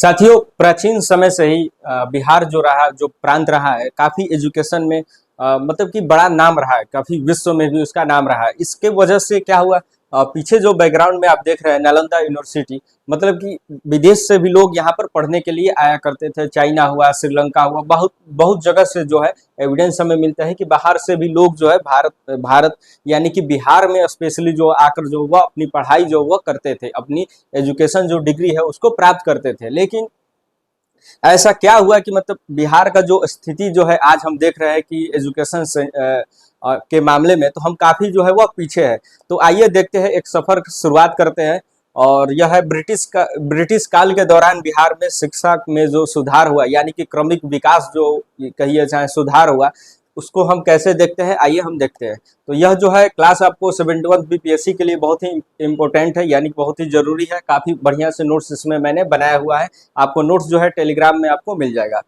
साथियों, प्राचीन समय से ही बिहार जो रहा, जो प्रांत रहा है, काफी एजुकेशन में मतलब कि बड़ा नाम रहा है, काफी विश्व में भी उसका नाम रहा है। इसके वजह से क्या हुआ, पीछे जो बैकग्राउंड में आप देख रहे हैं नालंदा यूनिवर्सिटी, मतलब कि विदेश से भी लोग यहाँ पर पढ़ने के लिए आया करते थे। चाइना हुआ, श्रीलंका हुआ, बहुत बहुत जगह से जो है एविडेंस हमें मिलता है कि बाहर से भी लोग जो है भारत भारत यानी कि बिहार में स्पेशली जो आकर जो वह अपनी पढ़ाई जो वह करते थे, अपनी एजुकेशन जो डिग्री है उसको प्राप्त करते थे। लेकिन ऐसा क्या हुआ कि मतलब बिहार का जो स्थिति जो है आज हम देख रहे हैं कि एजुकेशन से के मामले में तो हम काफी जो है वह पीछे है। तो आइए देखते हैं, एक सफर की शुरुआत करते हैं। और यह है ब्रिटिश काल के दौरान बिहार में शिक्षा में जो सुधार हुआ, यानी कि क्रमिक विकास जो कहिए चाहे सुधार हुआ, उसको हम कैसे देखते हैं, आइए हम देखते हैं। तो यह जो है क्लास आपको 71 बीपीएससी के लिए बहुत ही इंपॉर्टेंट है, यानी बहुत ही जरूरी है। काफी बढ़िया से नोट्स इसमें मैंने बनाया हुआ है, आपको नोट्स जो है टेलीग्राम में आपको मिल जाएगा।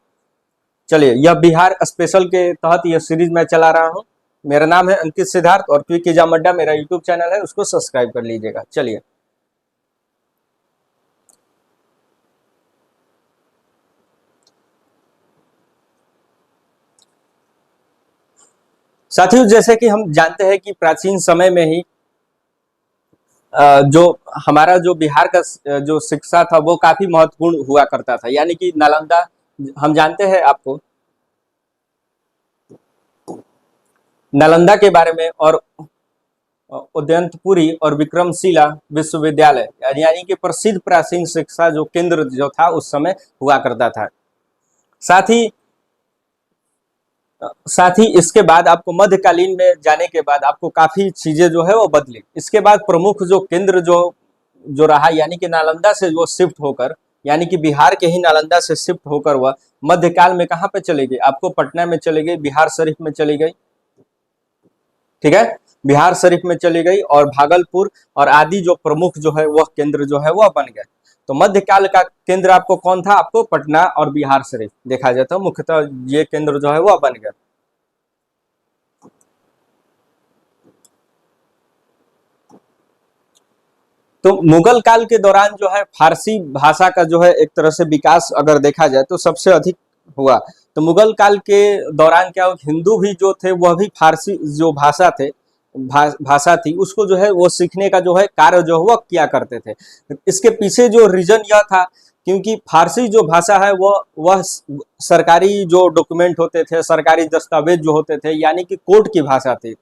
चलिए, यह बिहार स्पेशल के तहत यह सीरीज मैं चला रहा हूँ। मेरा नाम है अंकित सिद्धार्थ और क्विक एग्जाम अड्डा मेरा यूट्यूब चैनल है, उसको सब्सक्राइब कर लीजिएगा। चलिए, साथियों, जैसे कि हम जानते हैं कि प्राचीन समय में ही जो हमारा जो बिहार का जो शिक्षा था वो काफी महत्वपूर्ण हुआ करता था, यानी कि नालंदा, हम जानते हैं आपको नालंदा के बारे में, और उदयंतपुरी और विक्रमशिला विश्वविद्यालय, यानी कि प्रसिद्ध प्राचीन शिक्षा जो केंद्र जो था उस समय हुआ करता था। साथ ही इसके बाद आपको मध्यकालीन में जाने के बाद आपको काफी चीजें जो है वो बदली। इसके बाद प्रमुख जो केंद्र जो जो रहा, यानी कि नालंदा से वो शिफ्ट होकर, यानी कि बिहार के ही नालंदा से शिफ्ट होकर वह मध्यकाल में कहाँ पे चले गई, आपको पटना में चली गई, बिहार शरीफ में चली गई। ठीक है, बिहार शरीफ में चली गई और भागलपुर और आदि जो प्रमुख जो है वह केंद्र जो है वह बन गए। तो मध्यकाल का केंद्र आपको कौन था, आपको पटना और बिहार शरीफ देखा जाता है, मुख्यतः ये केंद्र जो है वह बन गए। तो मुगल काल के दौरान जो है फारसी भाषा का जो है एक तरह से विकास अगर देखा जाए तो सबसे अधिक हुआ। तो मुगल काल के दौरान क्या हुआ, हिंदू भी जो थे वह भी फारसी जो भाषा थे भाषा थी उसको जो है वो सीखने का जो है कार्य जो है वह किया करते थे। इसके पीछे जो रीजन यह था, क्योंकि फारसी जो भाषा है वह सरकारी जो डॉक्यूमेंट होते थे, सरकारी दस्तावेज जो होते थे, यानी कि कोर्ट की भाषा थी।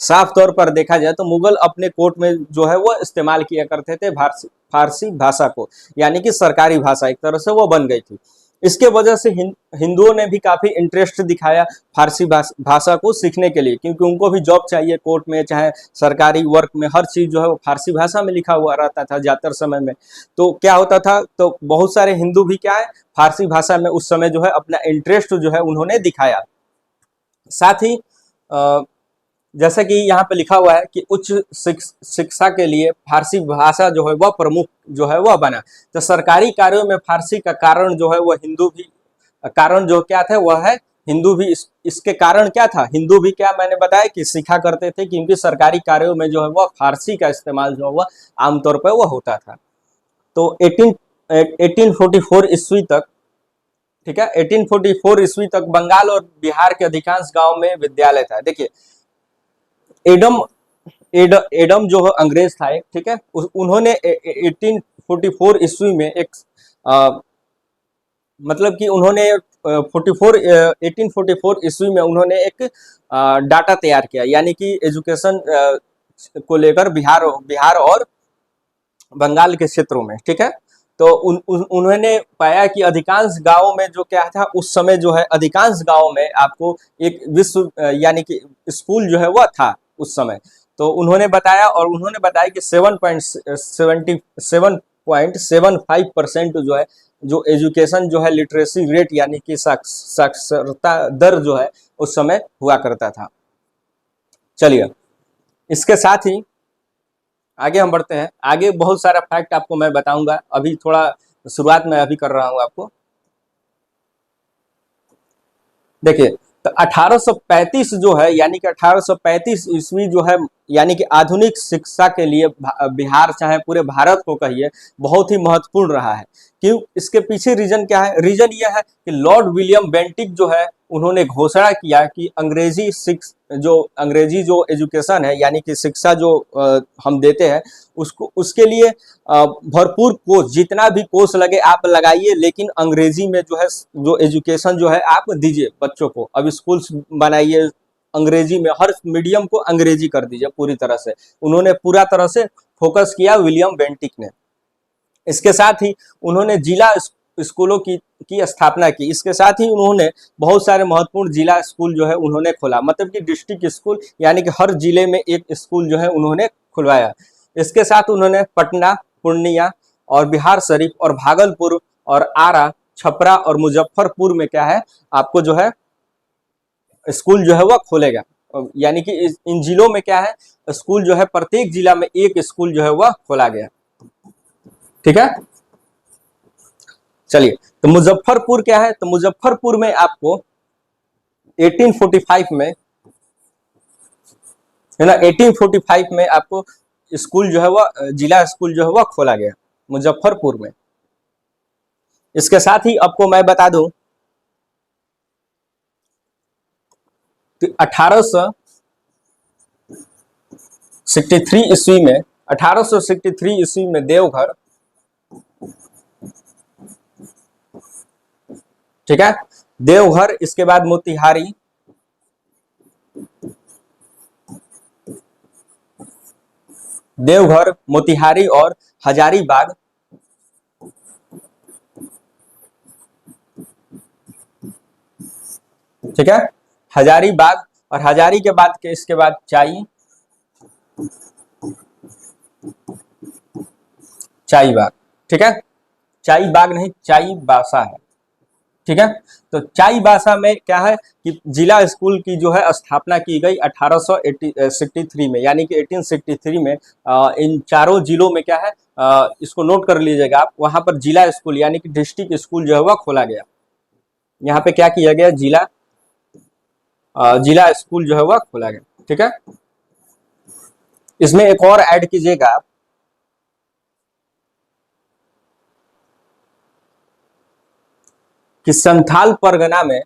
साफ तौर पर देखा जाए तो मुगल अपने कोर्ट में जो है वो इस्तेमाल किया करते थे फारसी भाषा को, यानी कि सरकारी भाषा एक तरह से वो बन गई थी। इसके वजह से हिंदुओं ने भी काफी इंटरेस्ट दिखाया फारसी भाषा को सीखने के लिए, क्योंकि उनको भी जॉब चाहिए कोर्ट में, चाहे सरकारी वर्क में, हर चीज जो है वो फारसी भाषा में लिखा हुआ रहता था ज्यादातर समय में। तो क्या होता था, तो बहुत सारे हिंदू भी क्या है फारसी भाषा में उस समय जो है अपना इंटरेस्ट जो है उन्होंने दिखाया। साथ ही जैसे कि यहाँ पे लिखा हुआ है कि उच्च शिक्षा के लिए फारसी भाषा जो है वह प्रमुख जो है वह बना। तो सरकारी कार्यों में फारसी का कारण जो है वह हिंदू भी, कारण जो क्या था वह है हिंदू भी। इसके कारण क्या था, हिंदू भी क्या मैंने बताया कि सीखा करते थे, क्योंकि सरकारी कार्यों में जो है वह फारसी का इस्तेमाल जो है वह आमतौर पर वह होता था। तो 1844 ईस्वी तक, ठीक है, 1844 ईस्वी तक बंगाल और बिहार के अधिकांश गांव में विद्यालय था। देखिए, एडम एडम जो अंग्रेज था एक, ठीक है, उन्होंने 1844 ईस्वी में एक मतलब कि उन्होंने 1844 ईस्वी में उन्होंने एक डाटा तैयार किया, यानी कि एजुकेशन को लेकर बिहार और बंगाल के क्षेत्रों में। ठीक है, तो उन्होंने पाया कि अधिकांश गांवों में जो क्या था उस समय जो है अधिकांश गांवों में आपको एक विश्व यानी कि स्कूल जो है वह था उस समय। तो उन्होंने बताया, और उन्होंने बताया कि 7.75% जो है जो एजुकेशन जो है लिटरेसी रेट, यानी कि साक्षरता दर जो है उस समय हुआ करता था। चलिए, इसके साथ ही आगे हम बढ़ते हैं। आगे बहुत सारा फैक्ट आपको मैं बताऊंगा, अभी थोड़ा शुरुआत में अभी कर रहा हूं आपको। देखिए, तो 1835 जो है, यानी कि 1835 ईस्वी जो है यानी कि आधुनिक शिक्षा के लिए बिहार चाहे पूरे भारत को कहिए बहुत ही महत्वपूर्ण रहा है। क्यों? इसके पीछे रीजन क्या है? रीजन यह है कि लॉर्ड विलियम बेंटिक जो है उन्होंने घोषणा किया कि अंग्रेजी जो एजुकेशन है यानी कि शिक्षा जो हम देते हैं उसके लिए भरपूर कोर्स, जितना भी कोर्स लगे आप लगाइए, लेकिन अंग्रेजी में जो है जो एजुकेशन जो है आप दीजिए बच्चों को। अब स्कूल्स बनाइए अंग्रेजी में, हर मीडियम को अंग्रेजी कर दीजिए पूरी तरह से। उन्होंने पूरा तरह से फोकस किया विलियम बेंटिक ने। इसके साथ ही उन्होंने जिला स्कूलों की स्थापना की। इसके साथ ही उन्होंने बहुत सारे महत्वपूर्ण जिला स्कूल जो है उन्होंने खोला, मतलब कि डिस्ट्रिक्ट स्कूल, यानी कि हर जिले में एक स्कूल जो है उन्होंने खुलवाया। इसके साथ उन्होंने पटना, पूर्णिया और बिहार शरीफ और भागलपुर और आरा, छपरा और मुजफ्फरपुर में क्या है आपको जो है स्कूल जो है वह खोलेगा। यानी कि इन जिलों में क्या है स्कूल जो है प्रत्येक जिला में एक स्कूल जो है वह खोला गया। ठीक है, चलिए तो मुजफ्फरपुर क्या है? तो मुजफ्फरपुर में आपको 1845 में है ना, 1845 में आपको स्कूल जो है वह जिला स्कूल जो है वह खोला गया मुजफ्फरपुर में। इसके साथ ही आपको मैं बता दूं 1863 ईस्वी में 1863 ईस्वी में देवघर, ठीक है, देवघर, इसके बाद मोतिहारी, देवघर, मोतिहारी और हजारीबाग, ठीक है, हजारीबाग और हजारी के बाद के इसके बाद चाईबाग, ठीक है, चाईबाग नहीं चाईबासा है। ठीक है, तो चाईबासा में क्या है कि जिला स्कूल की जो है स्थापना की गई 1863 में, यानी कि 1863 में इन चारों जिलों में क्या है इसको नोट कर लीजिएगा आप, वहां पर जिला स्कूल यानी कि डिस्ट्रिक्ट स्कूल जो है वह खोला गया। यहाँ पे क्या किया गया जिला स्कूल जो है वह खोला गया। ठीक है, इसमें एक और ऐड कीजिएगा आप कि संथाल परगना में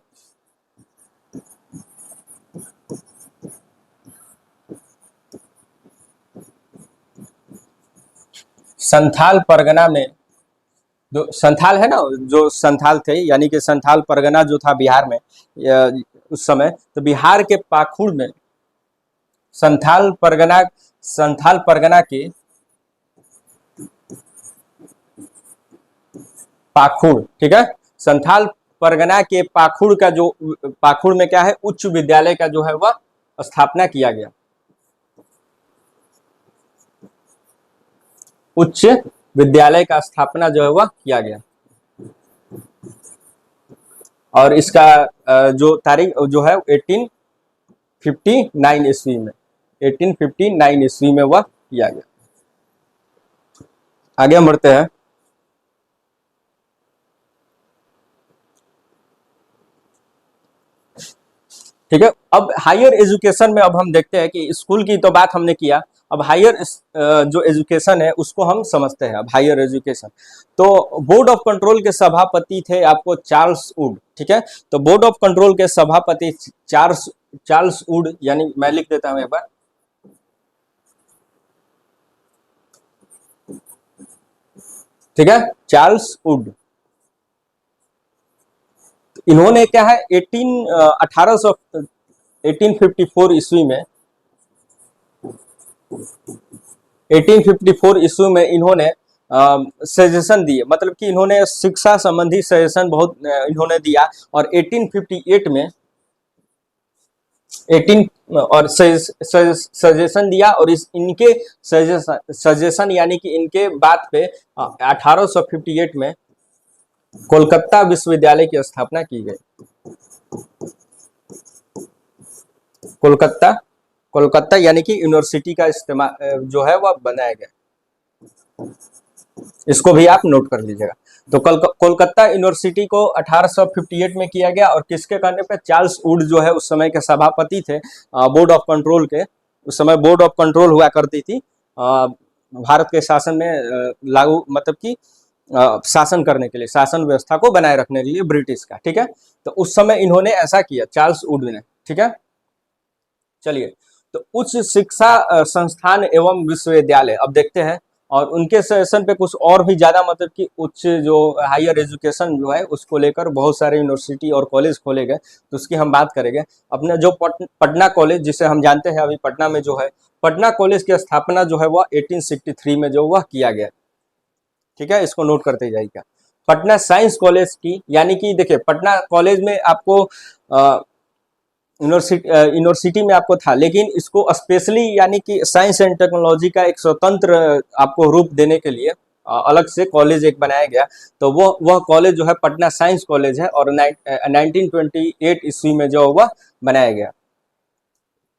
जो संथाल है ना, जो संथाल थे यानी कि संथाल परगना जो था बिहार में उस समय, तो बिहार के पाखुड़ में संथाल परगना के पाखुड़, ठीक है, संथाल परगना के पाखुड़ का जो पाखुड़ में क्या है उच्च विद्यालय का जो है वह स्थापना किया गया। उच्च विद्यालय का स्थापना जो है वह किया गया और इसका जो तारीख जो है 1859 ईस्वी में 1859 ईस्वी में वह किया गया। आगे हम बढ़ते हैं। ठीक है, अब हायर एजुकेशन में अब हम देखते हैं कि स्कूल की तो बात हमने किया, अब हायर जो एजुकेशन है उसको हम समझते हैं। अब हायर एजुकेशन, तो बोर्ड ऑफ कंट्रोल के सभापति थे आपको चार्ल्स वुड। ठीक है, तो बोर्ड ऑफ कंट्रोल के सभापति चार्ल्स वुड, यानी मैं लिख देता हूं एक बार, ठीक है, चार्ल्स वुड। इन्होंने क्या है 1854 ईस्वी में 1854 ईस्वी में इन्होंने सजेशन दिए, मतलब कि इन्होंने शिक्षा संबंधी सजेशन बहुत इन्होंने दिया और 1858 में 18 और सजेशन दिया और इनके सजेशन यानी कि इनके बात पे 1858 में कोलकाता विश्वविद्यालय की स्थापना की गई। कोलकाता यानी कि यूनिवर्सिटी का इस्तेमाल जो है वह बनाया गया, इसको भी आप नोट कर लीजिएगा। तो कोलकाता यूनिवर्सिटी को 1858 में किया गया और किसके कहने पे? चार्ल्स वुड जो है उस समय के सभापति थे बोर्ड ऑफ कंट्रोल के, उस समय बोर्ड ऑफ कंट्रोल हुआ करती थी भारत के शासन में लागू मतलब कि शासन करने के लिए, शासन व्यवस्था को बनाए रखने के लिए ब्रिटिश का, ठीक है। तो उस समय इन्होंने ऐसा किया, चार्ल्स वुड ने, ठीक है। चलिए, तो उच्च शिक्षा संस्थान एवं विश्वविद्यालय अब देखते हैं, और उनके सेशन पे कुछ और भी ज्यादा मतलब कि उच्च जो हायर एजुकेशन जो है उसको लेकर बहुत सारे यूनिवर्सिटी और कॉलेज खोले गए, तो उसकी हम बात करेंगे। अपने जो पटना कॉलेज जिसे हम जानते हैं अभी पटना में जो है, पटना कॉलेज की स्थापना जो है वह 1863 में जो वह किया गया, ठीक है, इसको नोट करते जाइएगा। पटना साइंस कॉलेज की, यानी कि देखिए पटना कॉलेज में आपको यूनिवर्सिटी में आपको था, लेकिन इसको स्पेशली यानी कि साइंस एंड टेक्नोलॉजी का एक स्वतंत्र आपको रूप देने के लिए अलग से कॉलेज एक बनाया गया। तो वह कॉलेज जो है पटना साइंस कॉलेज है, और 1928 ईस्वी में जो वह बनाया गया।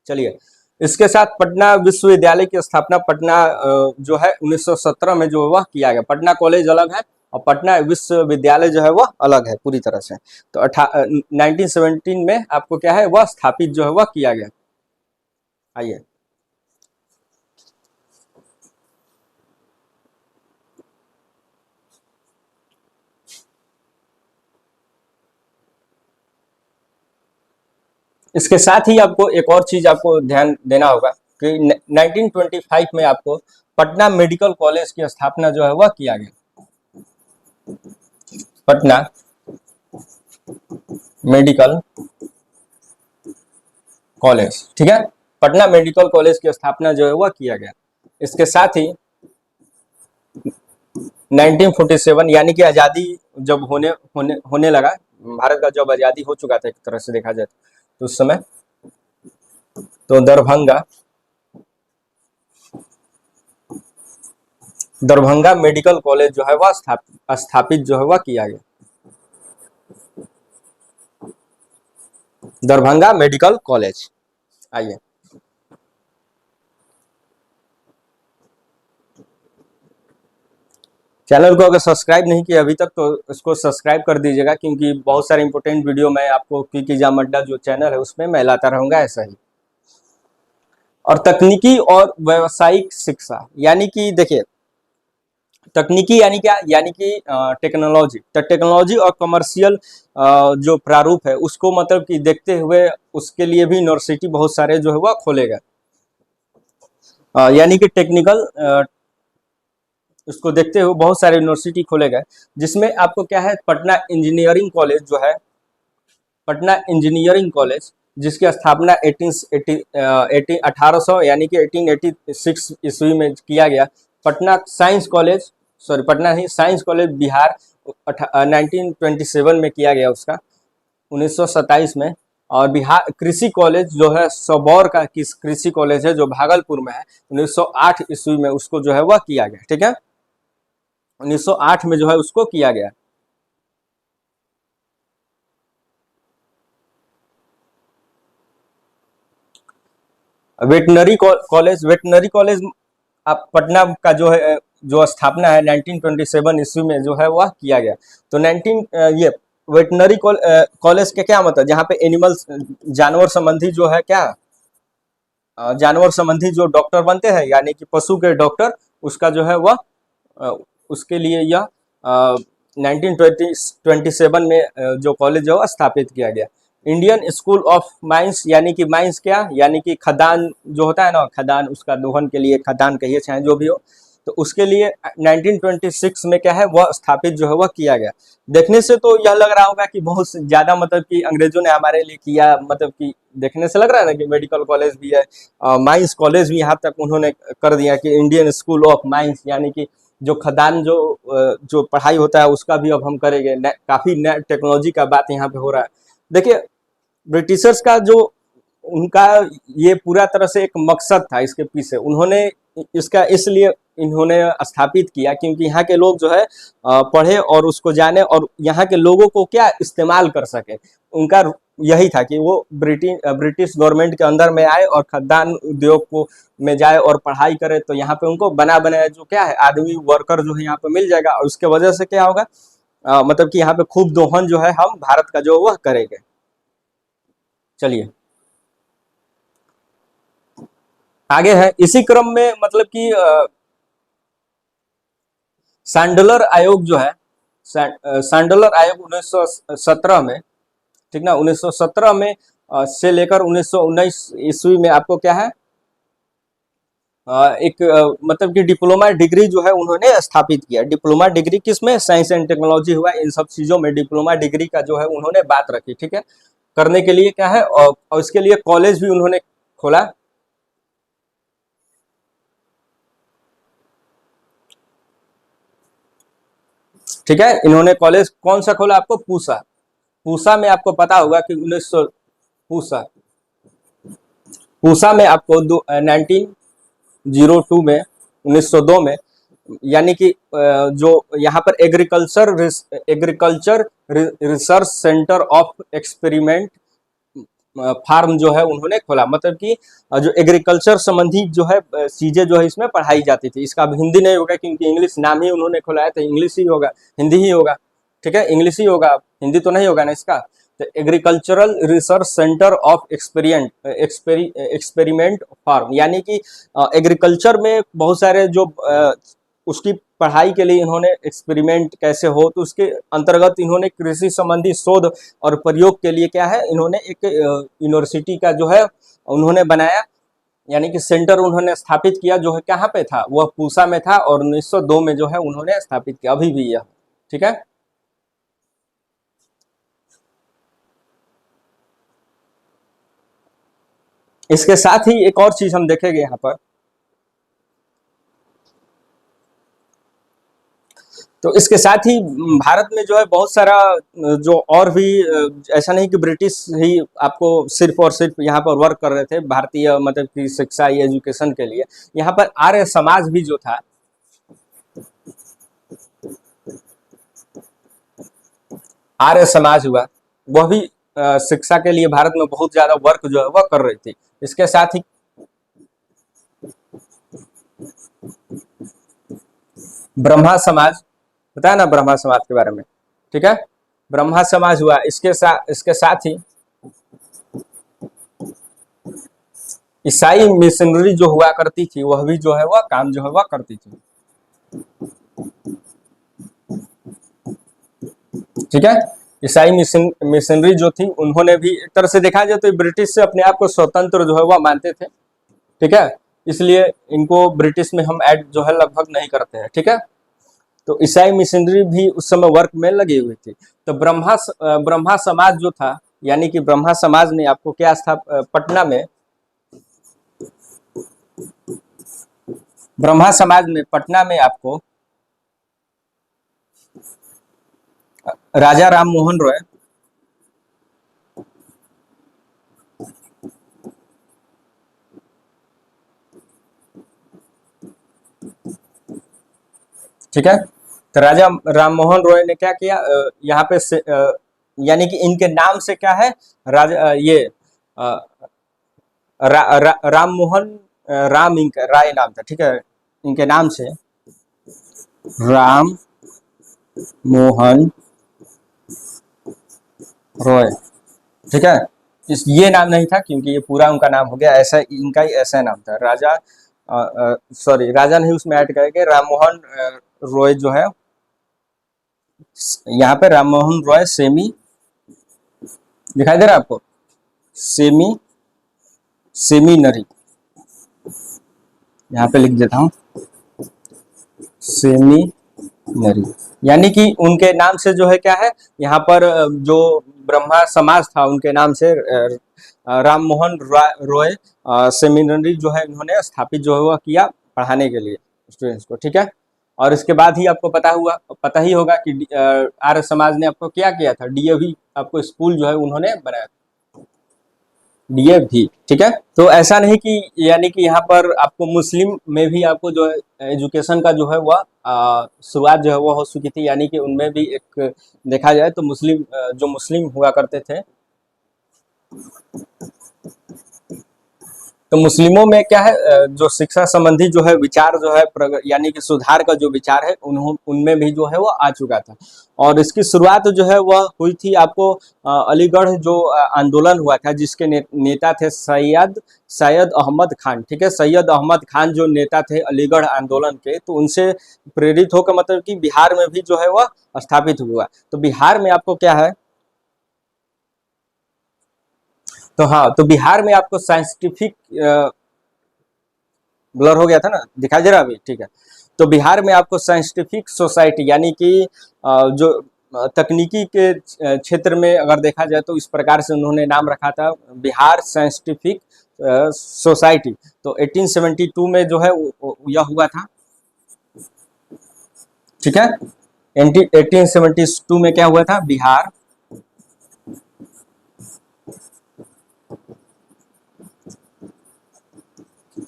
चलिए, इसके साथ पटना विश्वविद्यालय की स्थापना पटना जो है 1917 में जो वह किया गया। पटना कॉलेज अलग है और पटना विश्वविद्यालय जो है वह अलग है पूरी तरह से। तो 1917 में आपको क्या है वह स्थापित जो है वह किया गया। आइए, इसके साथ ही आपको एक और चीज आपको ध्यान देना होगा कि 1925 में आपको पटना मेडिकल कॉलेज की स्थापना जो है वह किया गया। पटना मेडिकल कॉलेज, ठीक है, पटना मेडिकल कॉलेज की स्थापना जो है वह किया गया। इसके साथ ही 1947 यानी कि आजादी जब होने लगा, भारत का जब आजादी हो चुका था एक तरह से देखा जाए तो उस समय, तो दरभंगा मेडिकल कॉलेज जो है वह स्थापित जो है वह किया गया। Darbhanga medical college. आइए, चैनल को अगर सब्सक्राइब नहीं किया अभी तक तो इसको सब्सक्राइब कर दीजिएगा, क्योंकि बहुत सारे इंपोर्टेंट वीडियो मैं आपको क्विक एग्जाम अड्डा जो चैनल है उसमें मैं लाता रहूंगा ऐसा ही। और तकनीकी और व्यावसायिक शिक्षा, यानी कि देखिए तकनीकी यानी क्या, यानी कि टेक्नोलॉजी, तो टेक्नोलॉजी और कमर्शियल जो प्रारूप है उसको मतलब कि देखते हुए उसके लिए भी यूनिवर्सिटी बहुत सारे जो है वह खोलेगा, यानी कि टेक्निकल उसको देखते हुए बहुत सारे यूनिवर्सिटी खोले गए, जिसमें आपको क्या है पटना इंजीनियरिंग कॉलेज जो है, पटना इंजीनियरिंग कॉलेज जिसकी स्थापना 1800 यानी कि 1886 ईस्वी में किया गया। Patna science college, sorry Patna ही साइंस कॉलेज बिहार 1927 में किया गया उसका 1927 में। और बिहार कृषि कॉलेज जो है सबौर का कृषि कॉलेज है जो भागलपुर में है, 1908 ईस्वी में उसको जो है वह किया गया, ठीक है, 1908 में जो है उसको किया गया। वेटनरी कॉलेज, वेटनरी कॉलेज आप पटना का जो है जो स्थापना है 1927 ईस्वी में जो है वह किया गया। तो 19 ये वेटनरी कॉलेज के क्या मतलब, जहाँ पे एनिमल्स जानवर संबंधी जो है क्या जानवर संबंधी जो डॉक्टर बनते हैं यानी कि पशु के डॉक्टर, उसका जो है वह उसके लिए यह 1927 में जो कॉलेज है वह स्थापित किया गया। इंडियन स्कूल ऑफ माइंस, यानी कि माइंस क्या, यानी कि खदान जो होता है ना, खदान उसका दोहन के लिए खदान कहिए चाहे जो भी हो, तो उसके लिए 1926 में क्या है वह स्थापित जो है वह किया गया। देखने से तो यह लग रहा होगा कि बहुत ज्यादा मतलब कि अंग्रेजों ने हमारे लिए किया, मतलब कि देखने से लग रहा है ना कि मेडिकल कॉलेज भी है, माइंस कॉलेज भी यहाँ तक उन्होंने कर दिया कि इंडियन स्कूल ऑफ माइंस, यानी कि जो खदान जो पढ़ाई होता है उसका भी अब हम करेंगे। काफी नया टेक्नोलॉजी का बात यहाँ पे हो रहा है। देखिए ब्रिटिशर्स का जो उनका ये पूरा तरह से एक मकसद था इसके पीछे, उन्होंने इसका इसलिए इन्होंने स्थापित किया क्योंकि यहाँ के लोग जो है पढ़े और उसको जाने और यहाँ के लोगों को क्या इस्तेमाल कर सके। उनका यही था कि वो ब्रिटिश गवर्नमेंट के अंदर में आए और खदान उद्योग को में जाए और पढ़ाई करे, तो यहाँ पे उनको बना बनाया जो क्या है आदमी वर्कर जो है यहाँ पे मिल जाएगा, और उसके वजह से क्या होगा मतलब कि यहाँ पे खूब दोहन जो है हम भारत का जो वह करेंगे। चलिए, आगे है इसी क्रम में, मतलब कि सैंडलर आयोग जो है, सैंडलर आयोग 1917 में, ठीक ना, 1917 में से लेकर 1919 ईस्वी में आपको क्या है, एक मतलब कि डिप्लोमा डिग्री जो है उन्होंने स्थापित किया। डिप्लोमा डिग्री किसमें, साइंस एंड टेक्नोलॉजी हुआ, इन सब चीजों में डिप्लोमा डिग्री का जो है उन्होंने बात रखी, ठीक है, करने के लिए क्या है, और इसके लिए कॉलेज भी उन्होंने खोला। ठीक है, इन्होंने कॉलेज कौन सा खोला, आपको पूसा, पूसा में आपको पता होगा कि 1900, पूसा, पूसा में आपको 1902 में, 1902 में, यानी कि जो यहाँ पर agriculture research centre of experiment farm जो है उन्होंने खोला, मतलब कि जो एग्रीकल्चर संबंधी जो है चीजें जो है इसमें पढ़ाई जाती थी। इसका अब हिंदी नहीं होगा क्योंकि इंग्लिश नाम ही उन्होंने खोला है, तो इंग्लिश ही होगा, हिंदी ही होगा, ठीक है, इंग्लिश ही होगा, हिंदी तो नहीं होगा ना इसका। तो agricultural research centre of experiment farm, यानी कि एग्रीकल्चर में बहुत सारे जो उसकी पढ़ाई के लिए इन्होंने एक्सपेरिमेंट कैसे हो, तो उसके अंतर्गत इन्होंने कृषि संबंधी शोध और प्रयोग के लिए क्या है, इन्होंने एक यूनिवर्सिटी का जो है उन्होंने बनाया, यानी कि सेंटर उन्होंने स्थापित किया, जो है कहाँ पे था, वह पूसा में था, और 1902 में जो है उन्होंने स्थापित किया, अभी भी यह, ठीक है। इसके साथ ही एक और चीज हम देखेंगे यहाँ पर, तो इसके साथ ही भारत में जो है बहुत सारा जो और भी, ऐसा नहीं कि ब्रिटिश ही आपको सिर्फ और सिर्फ यहाँ पर वर्क कर रहे थे भारतीय, मतलब कि शिक्षा या एजुकेशन के लिए, यहाँ पर आर्य समाज भी जो था, आर्य समाज हुआ, वह भी शिक्षा के लिए भारत में बहुत ज्यादा वर्क जो है वह कर रही थी। इसके साथ ही ब्रह्मा समाज, बताया ना ब्रह्मा समाज के बारे में, ठीक है, ब्रह्मा समाज हुआ। इसके साथ ही ईसाई मिशनरी जो हुआ करती थी, वह भी जो है वह काम जो है वह करती थी, ठीक है। ईसाई मिशनरी जो थी, उन्होंने भी एक तरह से देखा जाए तो ब्रिटिश से अपने आप को स्वतंत्र जो है वह मानते थे, ठीक है, इसलिए इनको ब्रिटिश में हम ऐड जो है लगभग नहीं करते हैं, ठीक है। तो ईसाई मिशनरी भी उस समय वर्क में लगी हुई थी। तो ब्रह्मा समाज जो था, यानी कि ब्रह्मा समाज ने आपको क्या था, पटना में, ब्रह्मा समाज में पटना में आपको राजा राम मोहन रॉय, ठीक है, तो राजा राम मोहन रॉय ने क्या किया, यहाँ पे यानी कि इनके नाम से क्या है, राजा ये राम मोहन, राम इनका राय नाम था, ठीक है, इनके नाम से राम मोहन रॉय, ठीक है। ये नाम नहीं था क्योंकि ये पूरा उनका नाम हो गया, ऐसा इनका ही ऐसा नाम था, राजा, सॉरी राजा नहीं उसमें ऐड करेंगे, राम मोहन रॉय जो है, यहाँ पे राम मोहन रॉय सेमी, दिखाई दे रहा है आपको, सेमी सेमिनरी, यहाँ पे लिख देता हूँ सेमिनरी, यानी कि उनके नाम से जो है क्या है, यहाँ पर जो ब्रह्मा समाज था उनके नाम से राम मोहन रॉय सेमिनरी जो है इन्होंने स्थापित जो है वह किया पढ़ाने के लिए स्टूडेंट्स को, ठीक है। और इसके बाद ही आपको पता ही होगा कि आर्य समाज ने आपको क्या किया था, डीएवी आपको स्कूल जो है उन्होंने बनाया, डीएवी, ठीक है। तो ऐसा नहीं कि, यानी कि यहाँ पर आपको मुस्लिम में भी आपको जो है एजुकेशन का जो है वह शुरुआत जो है वह हो चुकी थी, यानी कि उनमें भी एक देखा जाए तो मुस्लिम जो मुस्लिम हुआ करते थे, तो मुस्लिमों में क्या है, जो शिक्षा संबंधी जो है विचार जो है यानी कि सुधार का जो विचार है उनमें भी जो है वो आ चुका था। और इसकी शुरुआत जो है वह हुई थी आपको अलीगढ़ जो आंदोलन हुआ था, जिसके नेता थे सैयद अहमद खान। ठीक है, सैयद अहमद खान जो नेता थे अलीगढ़ आंदोलन के, तो उनसे प्रेरित होकर मतलब कि बिहार में भी जो है वह स्थापित हुआ। तो बिहार में आपको क्या है, तो हाँ, तो बिहार में आपको साइंटिफिक ब्लर हो गया था ना, दिखाई दे रहा अभी? ठीक है। तो बिहार में आपको साइंटिफिक सोसाइटी यानी कि जो तकनीकी के क्षेत्र में अगर देखा जाए तो इस प्रकार से उन्होंने नाम रखा था, बिहार साइंटिफिक सोसाइटी। तो 1872 में जो है यह हुआ था। ठीक है, 1872 में क्या हुआ था, बिहार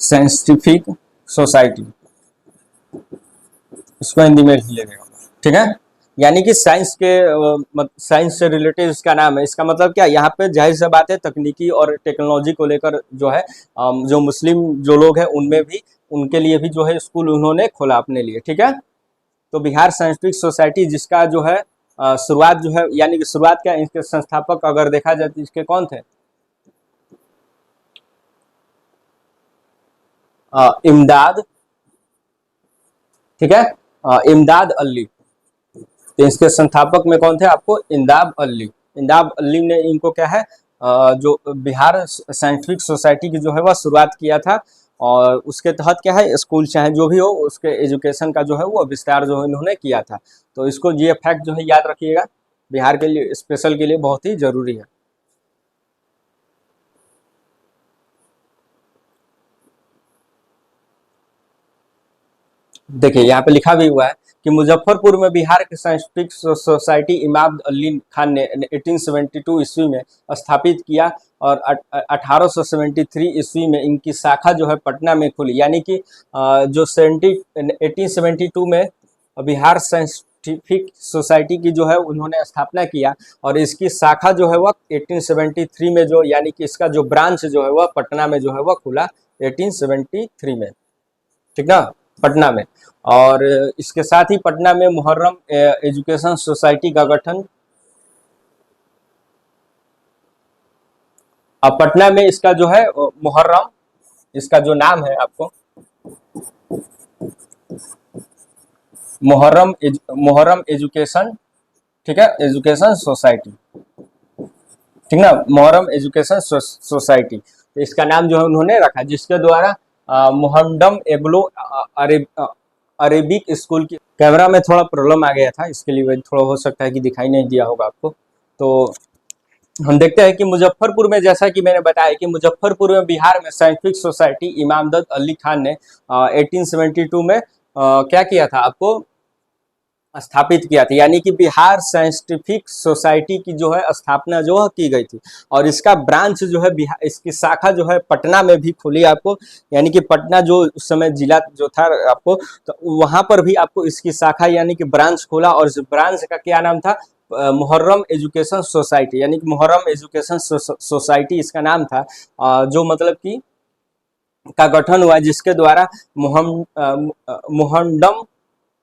साइंटिफिक सोसाइटी, इसको हिंदी में लिख लेगा। ठीक है, यानी कि साइंस से रिलेटेड इसका नाम है। इसका मतलब क्या, यहाँ पे जाहिर सी बात है तकनीकी और टेक्नोलॉजी को लेकर जो है जो मुस्लिम जो लोग हैं उनमें भी, उनके लिए भी जो है स्कूल उन्होंने खोला अपने लिए। ठीक है, तो बिहार साइंटिफिक सोसाइटी जिसका जो है शुरुआत जो है, यानी कि शुरुआत क्या, इसके संस्थापक अगर देखा जाए तो इसके कौन थे, इमदाद। ठीक है, इमदाद अली। तो इसके संस्थापक में कौन थे आपको, इमदाद अली। इमदाद अली ने इनको क्या है जो बिहार साइंटिफिक सोसाइटी की जो है वह शुरुआत किया था। और उसके तहत क्या है, स्कूल चाहे जो भी हो उसके एजुकेशन का जो है वो विस्तार जो है इन्होंने किया था। तो इसको ये फैक्ट जो है याद रखिएगा, बिहार के लिए स्पेशल के लिए बहुत ही जरूरी है। देखिए यहाँ पे लिखा भी हुआ है कि मुजफ्फरपुर में बिहार के साइंटिफिक सोसाइटी इमाम अली खान ने 1872 ईस्वी में स्थापित किया और 1873 ईस्वी में इनकी शाखा जो है पटना में खुली। यानी कि जो 1872 में बिहार साइंटिफिक सोसाइटी की जो है उन्होंने स्थापना किया और इसकी शाखा जो है वह 1873 में जो, यानी कि इसका जो ब्रांच जो है वह पटना में जो है वह खुला 1873 में। ठीक ना, पटना में। और इसके साथ ही पटना में मुहर्रम एजुकेशन सोसाइटी का गठन, अब पटना में इसका जो है मुहर्रम, इसका जो नाम है आपको मुहर्रम एजुकेशन, ठीक है, एजुकेशन सोसाइटी। ठीक ना, मुहर्रम एजुकेशन सोसाइटी, तो इसका नाम जो है उन्होंने रखा, जिसके द्वारा मुहंडम एग्लो अरेबिक स्कूल की, कैमरा में थोड़ा प्रॉब्लम आ गया था, इसके लिए थोड़ा हो सकता है कि दिखाई नहीं दिया होगा आपको। तो हम देखते हैं कि मुजफ्फरपुर में, जैसा कि मैंने बताया कि मुजफ्फरपुर में बिहार में साइंटिफिक सोसाइटी इमामदद अली खान ने 1872 में क्या किया था, आपको स्थापित किया था। यानी कि बिहार साइंटिफिक सोसाइटी की जो है स्थापना जो है की गई थी और इसका ब्रांच जो है बिहार, इसकी शाखा जो है पटना में भी खुली आपको। यानी कि पटना जो उस समय जिला जो था आपको, तो वहां पर भी आपको इसकी शाखा यानी कि ब्रांच खोला और इस ब्रांच का क्या नाम था, मुहर्रम एजुकेशन सोसाइटी। यानी कि मुहर्रम एजुकेशन सोसाइटी इसका नाम था, जो मतलब कि का गठन हुआ, जिसके द्वारा मुहंडम,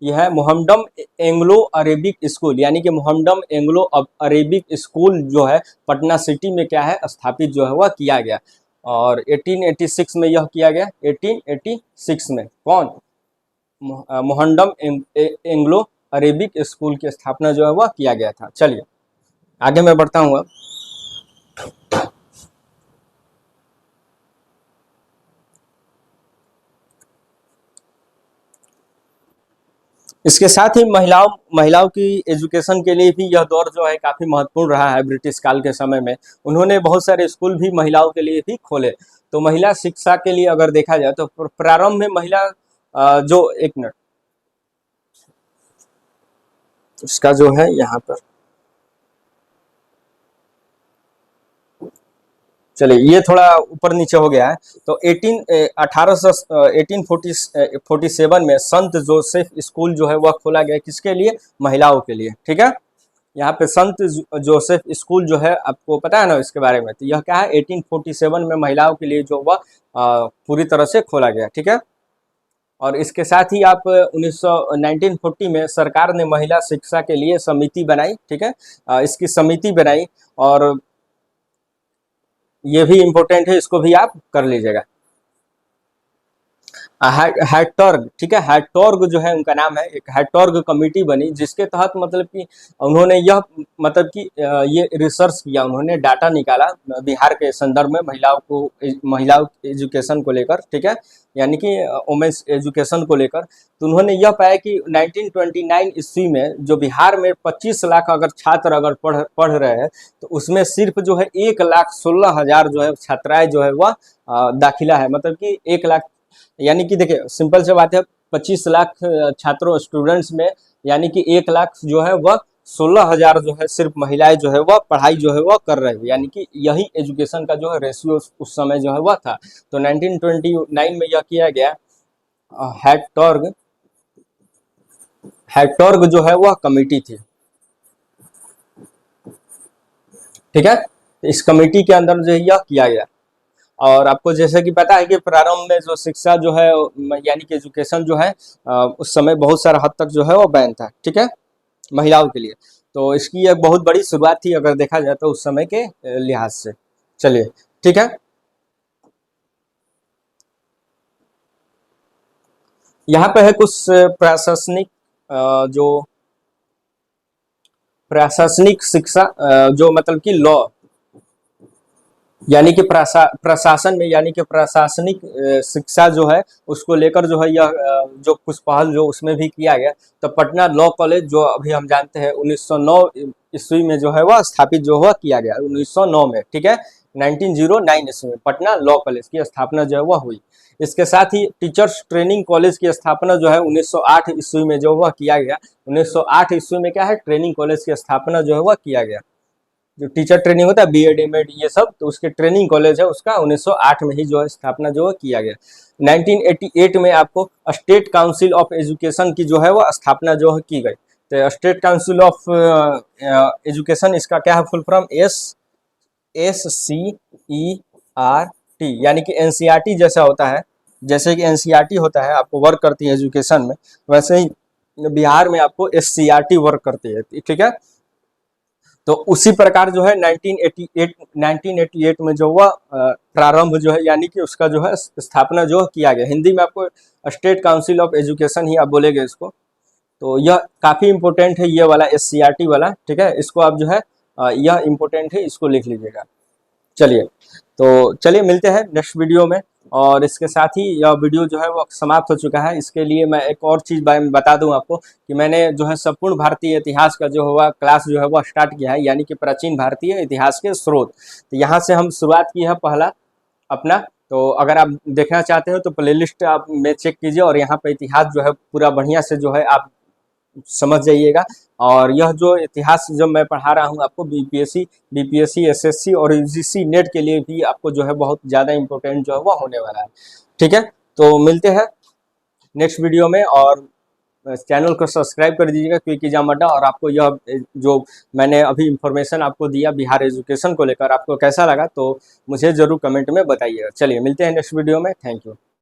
यह है मुहम्मडम एंग्लो अरेबिक स्कूल, यानी कि मुहम्मडम एंग्लो अरेबिक स्कूल जो है पटना सिटी में क्या है स्थापित जो है वह किया गया। और 1886 में यह किया गया, 1886 में कौन, मुहम्मडम एंग्लो अरेबिक स्कूल की स्थापना जो है वह किया गया था। चलिए आगे मैं बढ़ता हूँ अब। इसके साथ ही महिलाओं की एजुकेशन के लिए भी यह दौर जो है काफ़ी महत्वपूर्ण रहा है। ब्रिटिश काल के समय में उन्होंने बहुत सारे स्कूल भी महिलाओं के लिए भी खोले। तो महिला शिक्षा के लिए अगर देखा जाए तो प्रारंभ में महिला जो, एक मिनट, इसका जो है यहाँ पर, चलिए ये थोड़ा ऊपर नीचे हो गया है। तो 1847 में संत जोसेफ स्कूल जो है वह खोला गया, किसके लिए, महिलाओं के लिए। ठीक है, यहाँ पे संत जोसेफ स्कूल जो है, आपको पता है ना इसके बारे में, तो यह क्या है 1847 में महिलाओं के लिए जो हुआ पूरी तरह से खोला गया, ठीक है। और इसके साथ ही आप 1940 में सरकार ने महिला शिक्षा के लिए समिति बनाई, ठीक है। इसकी समिति बनाई, और ये भी इम्पोर्टेंट है, इसको भी आप कर लीजिएगा। हैटॉर्ग, ठीक है, हैटॉर्ग जो है उनका नाम है, एक हैटॉर्ग कमेटी बनी, जिसके तहत मतलब कि उन्होंने यह मतलब कि ये रिसर्च किया, उन्होंने डाटा निकाला बिहार के संदर्भ में महिलाओं एजुकेशन को लेकर, ठीक है, यानी कि वुमेन्स एजुकेशन को लेकर। तो उन्होंने यह पाया कि 1929 ईस्वी में जो बिहार में 25 लाख अगर छात्र अगर पढ़ रहे हैं, तो उसमें सिर्फ जो है 1,16,000 जो है छात्राएं जो है वह दाखिला है, मतलब कि 1,00,000, यानी कि देखिए सिंपल से बात है, 25 लाख छात्रों स्टूडेंट्स में, यानी कि 1,00,000 जो है वह 16,000 जो है सिर्फ महिलाएं जो है वह पढ़ाई जो है वह कर रही है, यानी कि यही एजुकेशन का जो है रेशियो उस समय जो है वह था। तो 1929 में यह किया गया, हैटॉर्ग हैटॉर्ग जो है वह कमेटी थी, ठीक है। इस कमेटी के अंदर जो है यह किया गया। और आपको जैसे कि पता है कि प्रारंभ में जो शिक्षा जो है, यानी कि एजुकेशन जो है उस समय बहुत सारा हद तक जो है वो बैन था, ठीक है, महिलाओं के लिए। तो इसकी एक बहुत बड़ी शुरुआत थी अगर देखा जाए तो उस समय के लिहाज से। चलिए, ठीक है। यहाँ पे है कुछ जो प्रशासनिक शिक्षा, जो मतलब कि लॉ, यानी कि प्रशासन में, यानी कि प्रशासनिक शिक्षा जो है उसको लेकर जो है यह जो कुछ पहल जो उसमें भी किया गया। तो पटना लॉ कॉलेज जो अभी हम जानते हैं 1909 ईस्वी में जो है वह स्थापित जो हुआ किया गया 1909 में, ठीक है। 1909 ईस्वी में पटना लॉ कॉलेज की स्थापना जो है वह हुई। इसके साथ ही टीचर्स ट्रेनिंग कॉलेज की स्थापना जो है 1908 ईस्वी में जो वह किया गया। 1908 ईस्वी में क्या है, ट्रेनिंग कॉलेज की स्थापना जो है वह किया गया। जो टीचर ट्रेनिंग होता है बीएड एमएड ये सब, तो उसके ट्रेनिंग कॉलेज है उसका 1908 में ही जो है स्थापना जो है किया गया। 1988 में आपको स्टेट काउंसिल ऑफ एजुकेशन की जो है वो स्थापना जो है की गई। तो स्टेट काउंसिल ऑफ एजुकेशन, इसका क्या है फुल फॉर्म, SCERT, यानी कि एनसीईआरटी जैसा होता है, जैसे कि एनसीईआरटी होता है आपको वर्क करती है एजुकेशन में, वैसे ही बिहार में आपको SCERT वर्क करती है, ठीक है। तो उसी प्रकार जो है 1988 में जो हुआ प्रारंभ जो है, यानी कि उसका जो है स्थापना जो किया गया। हिंदी में आपको स्टेट काउंसिल ऑफ एजुकेशन ही आप बोलेंगे इसको। तो यह काफ़ी इंपॉर्टेंट है ये वाला SCERT वाला, ठीक है। इसको आप जो है यह इंपॉर्टेंट है, इसको लिख लीजिएगा। चलिए, तो चलिए मिलते हैं नेक्स्ट वीडियो में। और इसके साथ ही यह वीडियो जो है वो समाप्त हो चुका है। इसके लिए मैं एक और चीज़ बता दूं आपको कि मैंने जो है संपूर्ण भारतीय इतिहास का जो हुआ क्लास जो है वो स्टार्ट किया है, यानी कि प्राचीन भारतीय इतिहास के स्रोत। तो यहाँ से हम शुरुआत की है पहला अपना। तो अगर आप देखना चाहते हो तो प्लेलिस्ट आप में चेक कीजिए, और यहाँ पर इतिहास जो है पूरा बढ़िया से जो है आप समझ जाइएगा। और यह जो इतिहास जो मैं पढ़ा रहा हूँ आपको बीपीएससी SSC और UGC नेट के लिए भी आपको जो है बहुत ज़्यादा इंपॉर्टेंट जो है वो होने वाला है, ठीक है। तो मिलते हैं नेक्स्ट वीडियो में, और चैनल को सब्सक्राइब कर दीजिएगा क्विक एग्जाम अड्डा। और आपको यह जो मैंने अभी इंफॉर्मेशन आपको दिया बिहार एजुकेशन को लेकर, आपको कैसा लगा तो मुझे ज़रूर कमेंट में बताइएगा। चलिए मिलते हैं नेक्स्ट वीडियो में, थैंक यू।